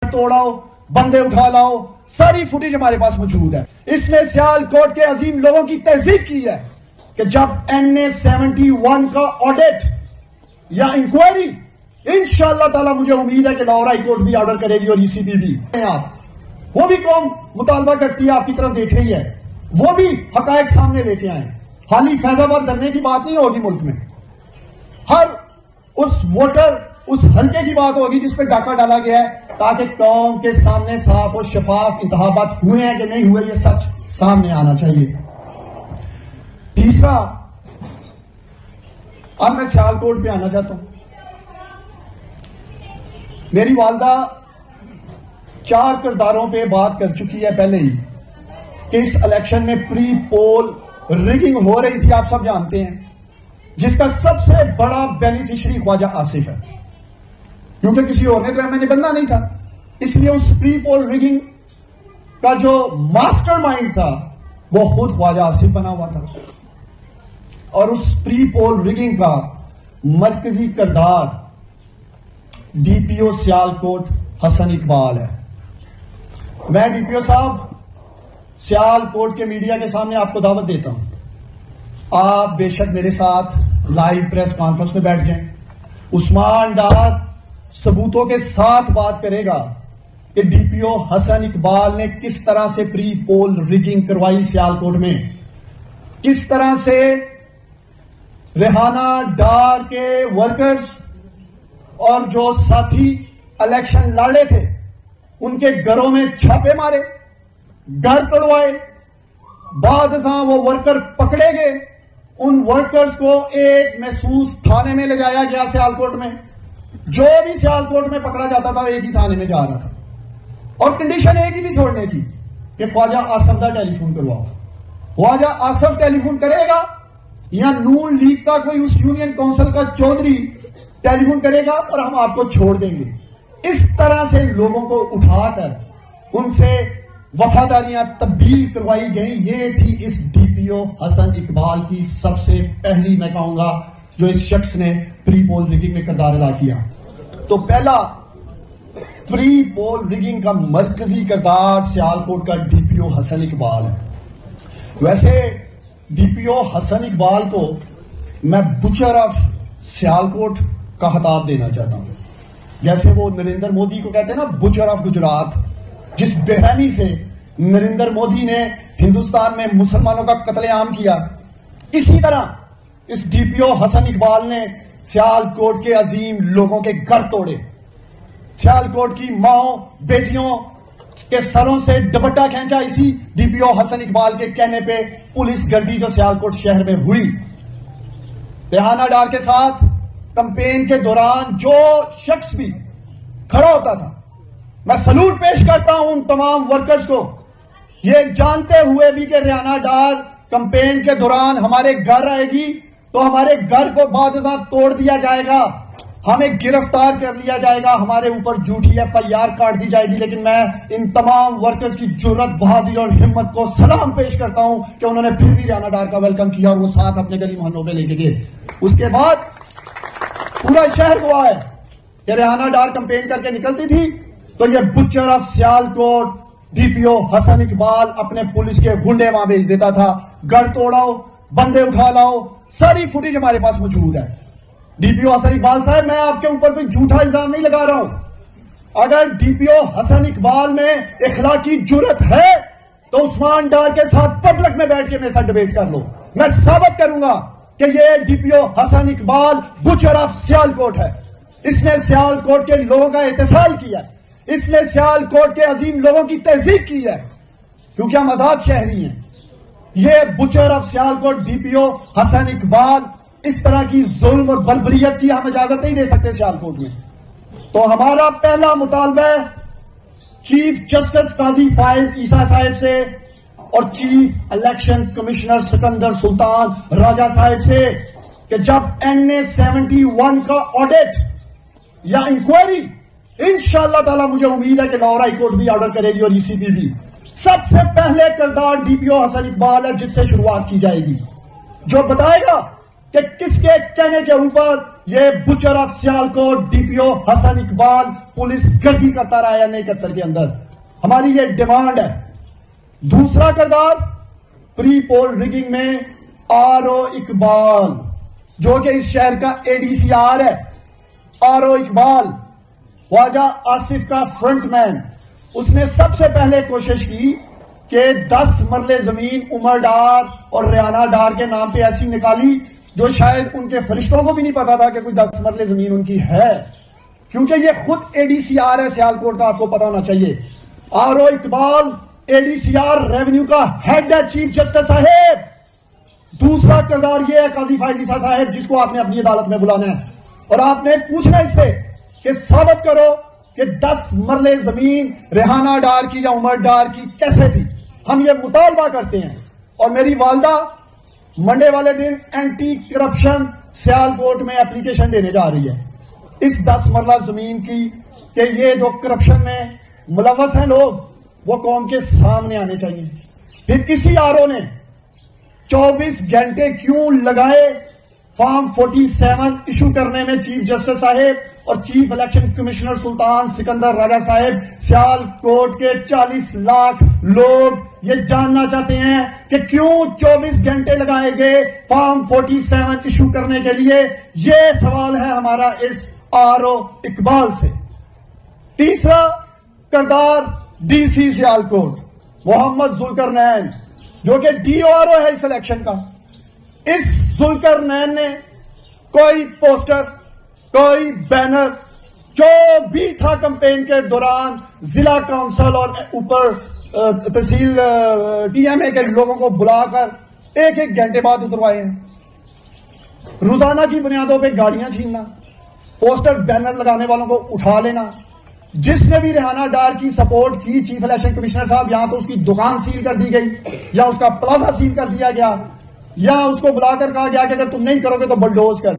گھر توڑاؤ, بندے اٹھا لاؤ, ساری فوٹیج ہمارے پاس موجود ہے. اس نے سیالکوٹ کے عظیم لوگوں کی تہذیب کی ہے کہ جب NA-71 کا آڈٹ یا انکوائری انشاءاللہ تعالی مجھے امید ہے کہ لاہور ہائی کورٹ بھی آرڈر کرے گی اور ECB بھی, وہ بھی قوم مطالبہ کرتی ہے, آپ کی طرف دیکھ رہی ہے, وہ بھی حقائق سامنے لے کے آئیں. خالی فیض آباد دھرنے کی بات نہیں ہوگی ملک میں, ہر اس ووٹر اس حلقے کی بات ہوگی جس پہ ڈاکہ ڈالا گیا ہے, تاکہ قوم کے سامنے صاف اور شفاف انتخابات ہوئے ہیں کہ نہیں ہوئے یہ سچ سامنے آنا چاہیے. تیسرا, اب میں سیالکوٹ پہ آنا چاہتا ہوں. میری والدہ 4 کرداروں پہ بات کر چکی ہے پہلے ہی کہ اس الیکشن میں پری پول ریگنگ ہو رہی تھی, آپ سب جانتے ہیں, جس کا سب سے بڑا بینیفیشری خواجہ آصف ہے, کیونکہ کسی اور نے تو MNA بننا نہیں تھا, اس لیے اس پری پول ریگنگ کا جو ماسٹر مائنڈ تھا وہ خود خواجہ آصف بنا ہوا تھا. اور اس پری پول ریگنگ کا مرکزی کردار DPO سیالکوٹ حسن اقبال ہے. میں DPO صاحب سیالکوٹ کے میڈیا کے سامنے آپ کو دعوت دیتا ہوں, آپ بے شک میرے ساتھ لائیو پریس کانفرنس میں بیٹھ جائیں. عثمان ڈار ثبوتوں کے ساتھ بات کرے گا کہ DPO حسن اقبال نے کس طرح سے پری پول ریگنگ کروائی سیالکوٹ میں, کس طرح سے ریحانہ ڈار کے ورکرز اور جو ساتھی الیکشن لڑے تھے ان کے گھروں میں چھاپے مارے, گھر توڑوائے, بعد ازاں وہ ورکر پکڑے گئے, ان ورکرز کو ایک محسوس تھانے میں لے جایا گیا سیالکوٹ میں. جو بھی سیالکوٹ میں پکڑا جاتا تھا ایک ہی تھانے میں جا رہا تھا, اور کنڈیشن ایک ہی تھی چھوڑنے کی کہ خواجہ آصف کا ٹیلی فون کرواؤ. خواجہ آصف ٹیلی فون کرے گا یا نون لیگ کا کوئی اس یونین کونسل کا چودھری ٹیلی فون کرے گا اور ہم آپ کو چھوڑ دیں گے. اس طرح سے لوگوں کو اٹھا کر ان سے وفاداریاں تبدیل کروائی گئیں. یہ تھی اس DPO حسن اقبال کی سب سے پہلی, میں کہوں گا, جو اس شخص نے پری پول ریگنگ میں کردار ادا کیا. تو پہلا پری پول ریگنگ کا مرکزی کردار سیالکوٹ کا DPO حسن اقبال ہے. ویسے DPO حسن اقبال کو میں بچر آف سیالکوٹ کا خطاب دینا چاہتا ہوں, جیسے وہ نریندر مودی کو کہتے ہیں نا بچر آف گجرات. جس بےرحمی سے نریندر مودی نے ہندوستان میں مسلمانوں کا قتل عام کیا, اسی طرح اس DPO حسن اقبال نے سیالکوٹ کے عظیم لوگوں کے گھر توڑے. سیالکوٹ کی ماؤں بیٹیوں کے سروں سے دوپٹہ کھینچا اسی DPO حسن اقبال کے کہنے پہ پولیس گردی جو سیالکوٹ شہر میں ہوئی. ریحانہ ڈار کے ساتھ کمپین کے دوران جو شخص بھی کھڑا ہوتا تھا, میں سلوٹ پیش کرتا ہوں ان تمام ورکرز کو, یہ جانتے ہوئے بھی کہ ریحانہ ڈار کمپین کے دوران ہمارے گھر آئے گی تو ہمارے گھر کو بعد ازاں توڑ دیا جائے گا, ہمیں گرفتار کر لیا جائے گا, ہمارے اوپر جھوٹی FIR کاٹ دی جائے گی. لیکن میں ان تمام ورکرز کی جرأت, بہادری اور ہمت کو سلام پیش کرتا ہوں کہ انہوں نے پھر بھی ریحانہ ڈار کا ویلکم کیا اور وہ ساتھ اپنے گلی محلوں پہ لے کے گئے. اس کے بعد پورا شہر گواہ ہے کہ ریحانہ ڈار کمپین کر کے نکلتی تھی تو یہ butcher of Sialkot DPO Hassan Iqbal اپنے پولیس کے گنڈے وہاں بھیج دیتا تھا. گھر توڑاؤ, بندے اٹھا لاؤ, ساری فوٹیج ہمارے پاس موجود ہے. DPO حسن اقبال صاحب, میں آپ کے اوپر کوئی جھوٹا الزام نہیں لگا رہا ہوں. اگر DPO حسن اقبال میں اخلاقی جرأت ہے تو عثمان ڈار کے ساتھ پبلک میں بیٹھ کے میرے ساتھ ڈیبیٹ کر لو, میں ثابت کروں گا کہ یہ DPO Hassan Iqbal butcher of Sialkot ہے. اس نے سیالکوٹ کے لوگوں کا اتصال کیا, اس نے سیالکوٹ کے عظیم لوگوں کی تہذیب کی ہے, کیونکہ ہم آزاد شہری ہیں. یہ butcher of Sialkot DPO Hassan Iqbal اس طرح کی ظلم اور بربریت کی ہم اجازت نہیں دے سکتے سیالکوٹ میں. تو ہمارا پہلا مطالبہ ہے چیف جسٹس قاضی فائز عیسیٰ صاحب سے اور چیف الیکشن کمشنر سکندر سلطان راجہ صاحب سے کہ جب NA-71 کا آڈٹ یا انکوائری انشاءاللہ تعالی مجھے امید ہے کہ لاہور ہائی کورٹ بھی آرڈر کرے گی اور ECB بھی, سب سے پہلے کردار DPO حسن اقبال ہے جس سے شروعات کی جائے گی, جو بتائے گا کہ کس کے کہنے کے اوپر یہ butcher of Sialkot D P O Hassan Iqbal police گردی کرتا رہا ہے یا 71 کے اندر. ہماری یہ ڈیمانڈ ہے. دوسرا کردار پری پول ریگنگ میں آر او اقبال جو کہ اس شہر کا اے ڈی سی آر ہے. آر او اقبال خواجہ آصف کا فرنٹ مین. اس نے سب سے پہلے کوشش کی کہ 10 مرلے زمین عمر ڈار اور ریانہ ڈار کے نام پہ ایسی نکالی جو شاید ان کے فرشتوں کو بھی نہیں پتا تھا کہ کوئی 10 مرلے زمین ان کی ہے, کیونکہ یہ خود اے ڈی سی آر ہے سیالکوٹ کا, آپ کو پتا ہونا چاہیے. آر او اقبال اے ڈی سی آر ریونیو کا ہیڈ ہے چیف جسٹس صاحب. دوسرا کردار یہ ہے قاضی فائز عیسیٰ صاحب جس کو آپ نے اپنی عدالت میں بلانا ہے اور آپ نے پوچھنا اس سے کہ ثابت کرو کہ 10 مرلے زمین ریحانہ ڈار کی یا عمر ڈار کی کیسے تھی. ہم یہ مطالبہ کرتے ہیں اور میری والدہ منڈے والے دن اینٹی کرپشن سیالکوٹ میں اپلیکیشن دینے جا رہی ہے اس 10 مرلہ زمین کی کہ یہ جو کرپشن میں ملوث ہیں لوگ وہ قوم کے سامنے آنے چاہیے. پھر اسی آر او نے 24 گھنٹے کیوں لگائے فارم 47 ایشو کرنے میں چیف جسٹس صاحب اور چیف الیکشن کمشنر سلطان سکندر راجہ صاحب. سیالکوٹ کے 40 لاکھ لوگ یہ جاننا چاہتے ہیں کہ کیوں 24 گھنٹے لگائے گئے فارم 47 ایشو کرنے کے لیے. یہ سوال ہے ہمارا اس آر او اقبال سے. تیسرا کردار ڈی سی سیالکوٹ محمد ذوالقرنین جو کہ ڈی او آر او ہے اس الیکشن کا. اس ذوالقرنین نے کوئی پوسٹر کوئی بینر جو بھی تھا کمپین کے دوران ضلع کونسل اور اوپر تحصیل ٹی ایم اے کے لوگوں کو بلا کر ایک گھنٹے بعد اتروائے ہیں. روزانہ کی بنیادوں پہ گاڑیاں چھیننا, پوسٹر بینر لگانے والوں کو اٹھا لینا. جس نے بھی ریحانہ ڈار کی سپورٹ کی چیف الیکشن کمشنر صاحب یہاں تو اس کی دکان سیل کر دی گئی یا اس کا پلازا سیل کر دیا گیا یا اس کو بلا کر کہا گیا کہ اگر تم نہیں کرو گے تو بلڈوز کر